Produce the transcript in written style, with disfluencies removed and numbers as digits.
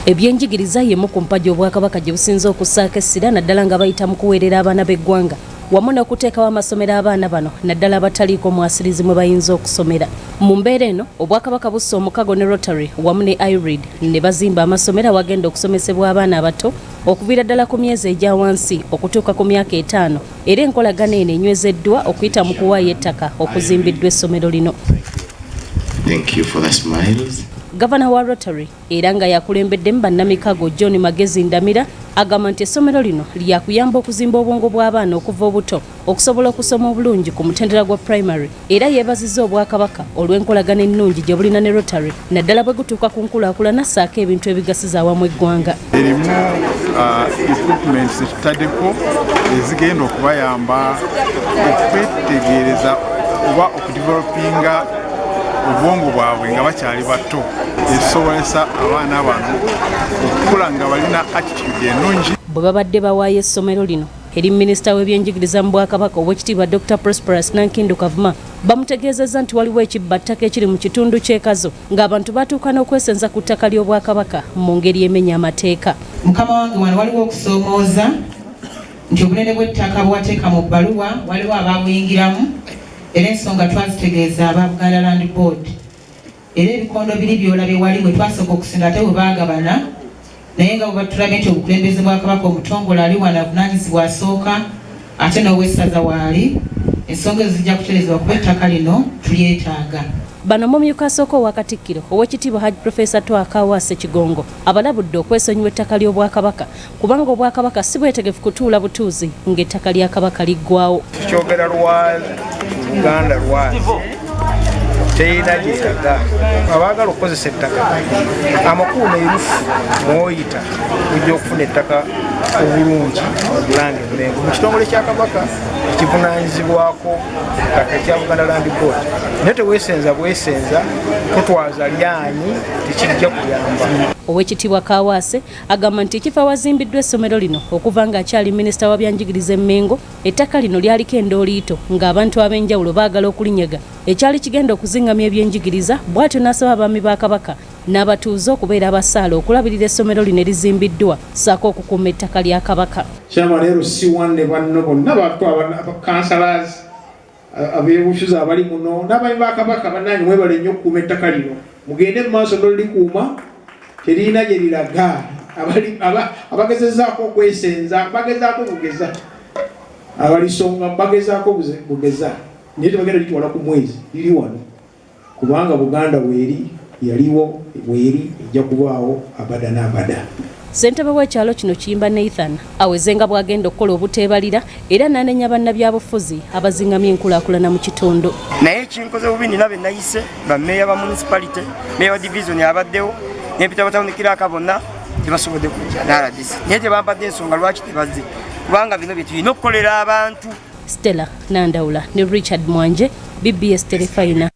Ebyenjigiriza yemu ku mpagi Obwakabaka gye businze okussaako essira naddala nga bayita mu kuweerera abaana b'eggwanga wamu n'okuteekawo amasomero abaana bano naddala abataliiko mwasirizi mwe bayinza okusomera. Mu mbeera eno Obwakabaka bussa omukago ne Rotary wamu ne IRED ne bazimba amasomero awagenda okusomesebwa abaana abato okuviira ddala ku myezi egya wansi okutuuka ku myaka 5 era enkolagana eno enywezeddwa okuyita mu kuwaayo ettaka okuzimbiddwa essomero lino. Thank you for the smiles. Gavana wa Rotary era nga yakulembeddemu bannamikago John Magezi Ndamira agamba nti essomero lino lyakuyamba okuzimba obwongo bw'abaana okuva obuto okusobola okusoma obulungi ku mutendera gwa primary era yeebazizza Obwakabaka olw'enkolagana ennungi gye bulina ne Rotary naddala bwe gutuuka ku nkulaakulana ssaako ebintu ebigasiza awamu eggwanga. Erimu equipments ezitaddeko ezigenda okubayamba okwetegereza oba okudevelopinga obwongo bwabwe nga bakyali bato esobolesa abaana bano okukula nga balina attitude ennungi. Bwe babadde bawaayo essomero lino eri minisita w'ebyenjigiriza mu Bwakabaka Oweekitiibwa Dr. Prosperous Nankindu Kavuma bamutegeezezza nti waliwo ekibbattaka ekiri mu kitundu ky'e Kazo ng'abantu batuuka n'okwesenza ku ttaka ly'Obwakabaka mu ngeri emenya amateeka. Mukama wange wano waliwo okusoomooza nti obunene bw'ettaka bwateeka mu bbaluwa waliwo abaabuyingiramu era ensonga twazitegeeza aba Buganda Land Board era ebikondo biri byolabye wali bwe twasooka okusinga ate bwe baagabana naye nga bwe tulabye nti obukulembeze bwa Kabaka omutongole ali wano avunaanyizibwa asooka ate n'owessaza waali ensonga ezo zijja kutereezebwa kuba ettaka lino tulyetaaga. Bano Omumyuka asooka owa katikkiro Oweekitiibwa Hajji Proffessor Twaha Kaawaase Kigongo abalabudde okwesonyiwa ettaka ly'Obwakabaka kubanga Obwakabaka si bwetegefu kutuula butuuzi ng'ettaka lya Kabaka liggwawo. Kyogera Lwazi Buganda Lwazi teyina gyeraga abaagala okukozesa ettaka amakuuma erufu mwoyita ojja okufuna ettaka obulungi obulange emulembe mu kitongole kya Kabaka ekivunaanyizibwako ettaka ekya Buganda Land Board naye teweesenza bwesenza totwaza lyanyi tekijja kuyamba. Oweekitiibwa Kaawaase agamba nti ekifo awazimbiddwa essomero lino okuva ng'akyali minisita wa byanjigiriza Mengo ettaka lino lyaliko endooliito ng'abantu ab'enjawulo baagala okulinyega ekyali kigenda okuzingamya ebyenjigiriza bw'atyo n'asaba abaami ba Kabaka n'abatuuze okubeera abasaala okulabirira essomero lino erizimbiddwa ssaako okukuuma ettaka lya Kabaka. Chairman LC1 ne banno bonna councillors abeebufuzi abali muno n'abaami ba Kabaka bannange mwebale nnyo okukuuma ettaka lino mugende mu maaso n'olikuuma terina gye liraga abagezezaako okwesenza bagezaako bugeza abalisonga bagezaako bugeza naye tebagenda litwala ku mwezi liri wano kubanga Buganda weeri yaliwo weeri ejja kubaawo abada n'abada. Ssentebe w'ekyalo kino Kiyimba Nathan awezenga bwagenda okukola obuteebalira era n'anenya bannabyabufuzi abazingamya enkulaakulana mu kitundu. Naye kinkoze bubi nina be nayise bammeeya ba municipality meeya wa division abaddewo n'empita batawunikirako bonna tebasobodde kujja n'aladisi naye tebampadde ensonga lwaki tebazze kubanga bino bye tulina okukolera abantu. Stella Nandawula ne Richard Mwanje, BBS Telefayina.